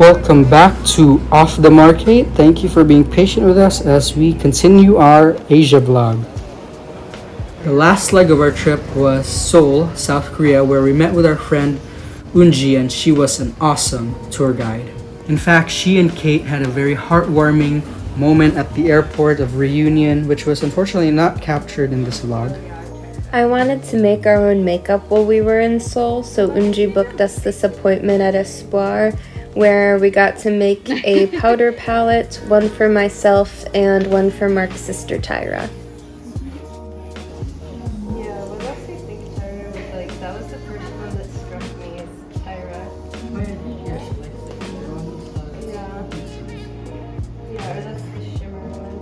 Welcome back to Off the Market. Thank you for being patient with us as we continue our Asia vlog. The last leg of our trip was Seoul, South Korea, where we met with our friend Unji, and she was an awesome tour guide. In fact, she and Kate had a very heartwarming moment at the airport of reunion, which was unfortunately not captured in this vlog. I wanted to make our own makeup while we were in Seoul, so Unji booked us this appointment at Espoir, where we got to make a powder palette, one for myself and one for Mark's sister Tyra. Yeah, what else do you think Tyra was like? That was the first one that struck me as Tyra. Yeah. Yeah, or that's the shimmer one.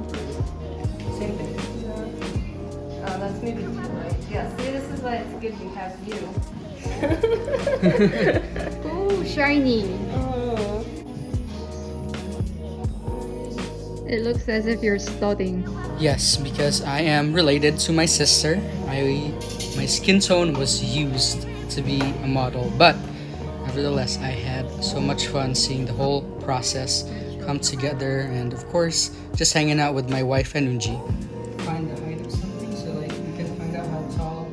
Same thing. Yeah. Oh, that's maybe too light. Yeah, see, this is why it's good we have you. Oh, shiny. Oh. It looks as if you're studying. Yes, because I am related to my sister. My skin tone was used to be a model, but nevertheless, I had so much fun seeing the whole process come together, and of course, just hanging out with my wife and Unji. Find the height of something so like you can find out how tall.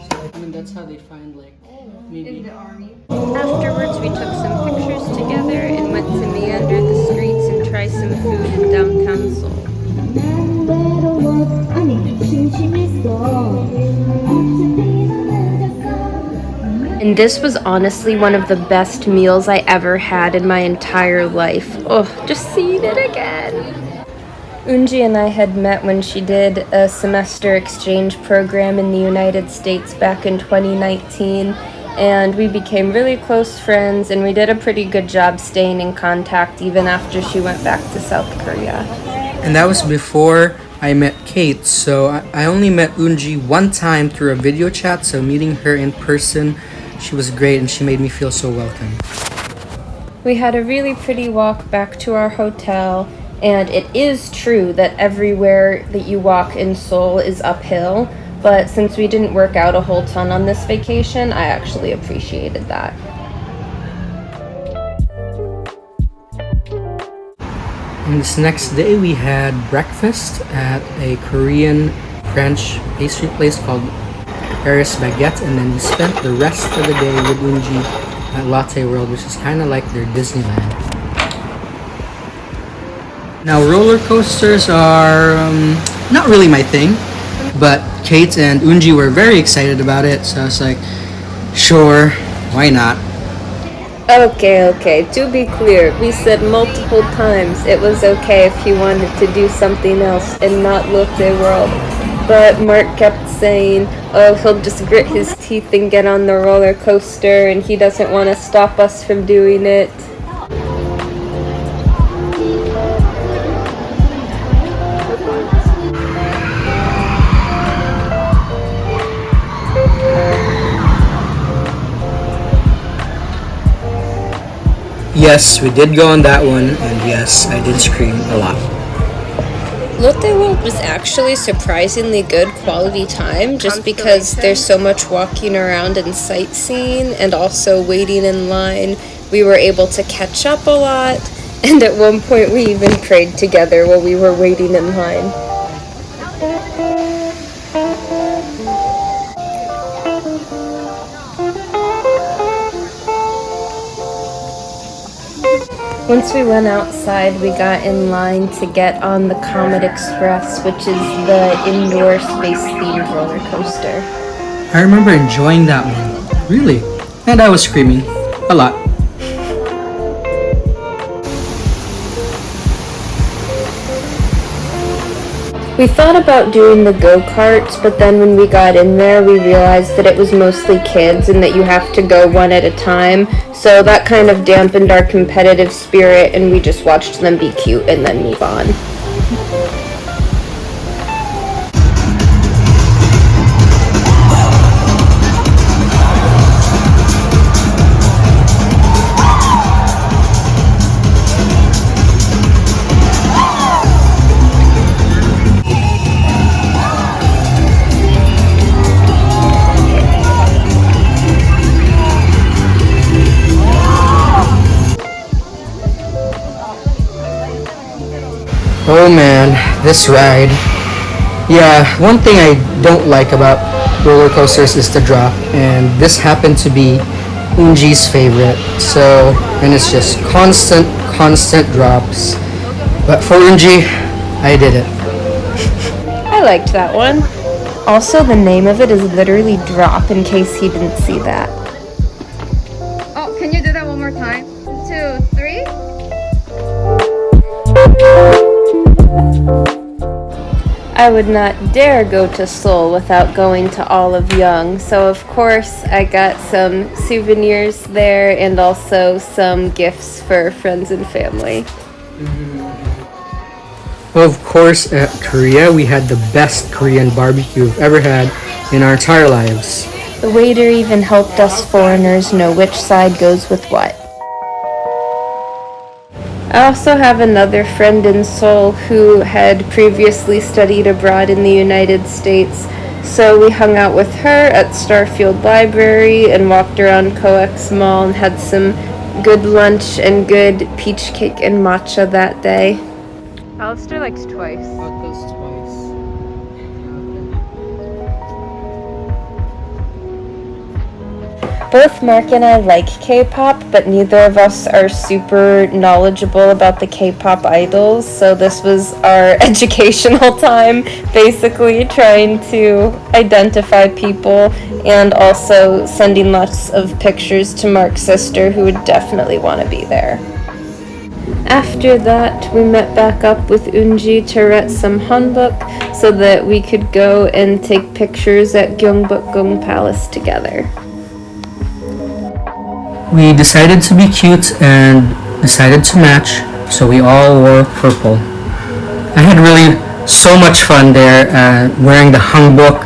So like, I mean, that's how they find like maybe. In the army. Afterwards, we took some pictures together and went to meander the streets and try some food in downtown Seoul. And this was honestly one of the best meals I ever had in my entire life. Oh, just seeing it again. Unji and I had met when she did a semester exchange program in the United States back in 2019, and we became really close friends, and we did a pretty good job staying in contact even after she went back to South Korea. And that was before I met Kate, so I only met Unji one time through a video chat, so meeting her in person, she was great and she made me feel so welcome. We had a really pretty walk back to our hotel, and it is true that everywhere that you walk in Seoul is uphill, but since we didn't work out a whole ton on this vacation, I actually appreciated that. And this next day we had breakfast at a Korean French pastry place called Paris Baguette, and then we spent the rest of the day with Unji at Latte World, which is kind of like their Disneyland. Now roller coasters are not really my thing, but Kate and Unji were very excited about it, so I was like, sure, why not? Okay, to be clear, we said multiple times it was okay if he wanted to do something else and not Lotte World. But Mark kept saying, oh, he'll just grit his teeth and get on the roller coaster, and he doesn't want to stop us from doing it. Yes, we did go on that one, and yes, I did scream a lot. Lotte World was actually surprisingly good quality time just because there's so much walking around and sightseeing and also waiting in line. We were able to catch up a lot, and at one point we even prayed together while we were waiting in line. Once we went outside, we got in line to get on the Comet Express, which is the indoor space-themed roller coaster. I remember enjoying that one, really, and I was screaming a lot. We thought about doing the go-karts, but then when we got in there, we realized that it was mostly kids and that you have to go one at a time. So that kind of dampened our competitive spirit, and we just watched them be cute and then move on. Oh man, this ride. Yeah, one thing I don't like about roller coasters is the drop, and this happened to be Unji's favorite. So, and it's just constant drops. But for Unji, I did it. I liked that one. Also, the name of it is literally Drop, in case he didn't see that. Oh, can you do that one more time? 2, 3. I would not dare go to Seoul without going to Olive Young, so of course I got some souvenirs there and also some gifts for friends and family. Of course, at Korea, we had the best Korean barbecue we've ever had in our entire lives. The waiter even helped us foreigners know which side goes with what. I also have another friend in Seoul who had previously studied abroad in the United States, so we hung out with her at Starfield Library and walked around COEX Mall and had some good lunch and good peach cake and matcha that day. Alistair likes twice. Both Mark and I like K-pop, but neither of us are super knowledgeable about the K-pop idols, so this was our educational time, basically trying to identify people and also sending lots of pictures to Mark's sister, who would definitely want to be there. After that, we met back up with Unji to rent some hanbok so that we could go and take pictures at Gyeongbokgung Palace together. We decided to be cute and decided to match, so we all wore purple. I had really so much fun there wearing the hanbok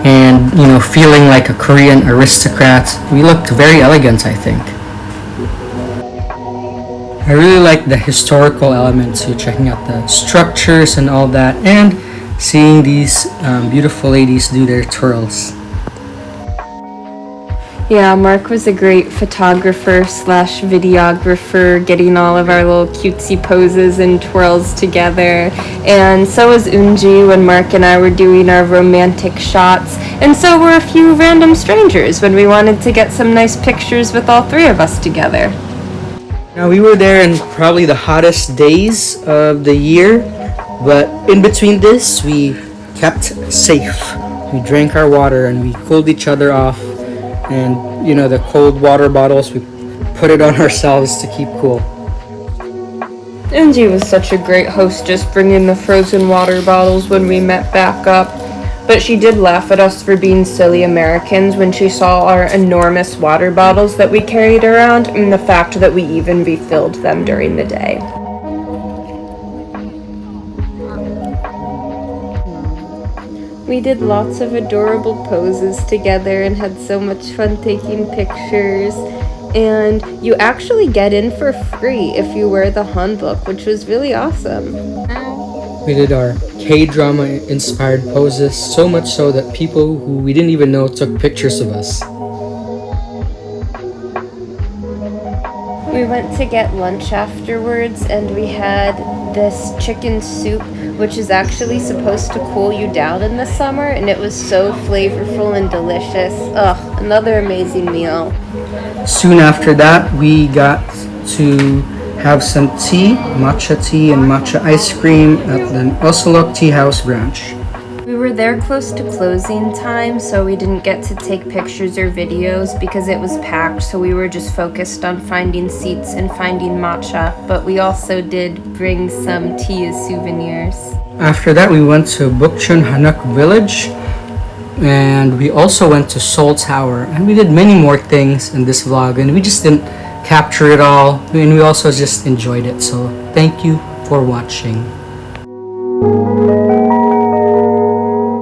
and, feeling like a Korean aristocrat. We looked very elegant, I think. I really like the historical element to checking out the structures and all that, and seeing these beautiful ladies do their twirls. Yeah, Mark was a great photographer / videographer, getting all of our little cutesy poses and twirls together. And so was Unji when Mark and I were doing our romantic shots. And so were a few random strangers when we wanted to get some nice pictures with all three of us together. Now, we were there in probably the hottest days of the year, but in between this, we kept safe. We drank our water and we cooled each other off. And, the cold water bottles, we put it on ourselves to keep cool. Unji was such a great hostess, bringing the frozen water bottles when we met back up. But she did laugh at us for being silly Americans when she saw our enormous water bottles that we carried around and the fact that we even refilled them during the day. We did lots of adorable poses together and had so much fun taking pictures. And you actually get in for free if you wear the hanbok, which was really awesome. We did our K-drama inspired poses, so much so that people who we didn't even know took pictures of us. We went to get lunch afterwards and we had this chicken soup, which is actually supposed to cool you down in the summer, and it was so flavorful and delicious. Ugh, another amazing meal. Soon after that, we got to have some tea, matcha tea and matcha ice cream at the Osolok Tea House branch. We were there close to closing time, so we didn't get to take pictures or videos because it was packed, so we were just focused on finding seats and finding matcha, but we also did bring some tea as souvenirs. After that, we went to Bukchon Hanok Village, and we also went to Seoul Tower, and we did many more things in this vlog, and we just didn't capture it all, and we also just enjoyed it. So thank you for watching.